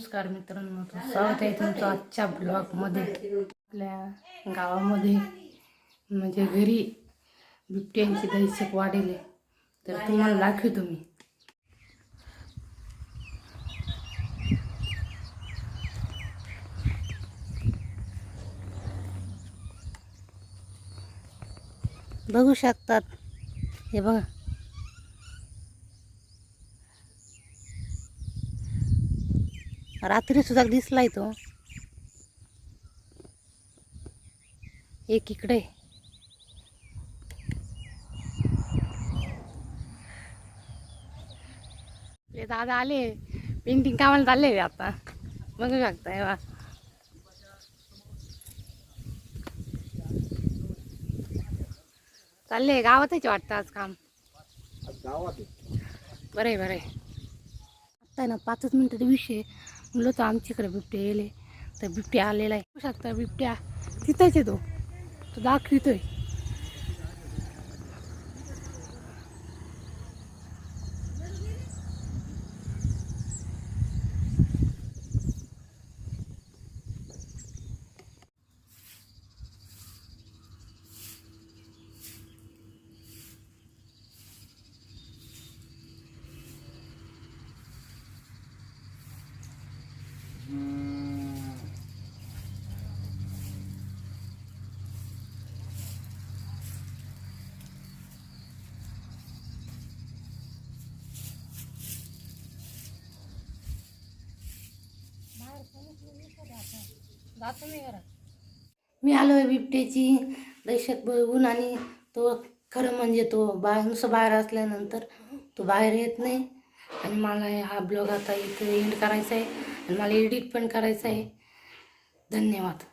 नमस्कार मित्रांनो, स्वागत आहे तुमचं आजच्या ब्लॉगमध्ये. आपल्या गावामध्ये म्हणजे घरी बिबट्यांची दहशत वाढली, तर तुम्हाला दाखवतो मी. बघू शकतात, हे बघा. रात्री सुद्धा दिसलाय तो. एक इकडे. हे दादा आले, पेंटिंग कामाला चालले आता. बघू शकताय वा. चालले गावातच वाटतं आज काम. बरं आहे. आता ना 5 मिनिटाचा विषय म्हणलं तर आमच्याकडे बिबट्या येले, तर बिबट्या आलेला आहे. बघू शकता बिबट्या तिथंच आहे, तो दाखवितोय. मी आलोय बिबट्याची दहशत बघून. आणि तो खरं म्हणजे तो नुसतं बाहेर असल्यानंतर तो बाहेर येत नाही. आणि मला हा ब्लॉग आता इथे एंड करायचा आहे आणि मला एडिट पण करायचा आहे. धन्यवाद.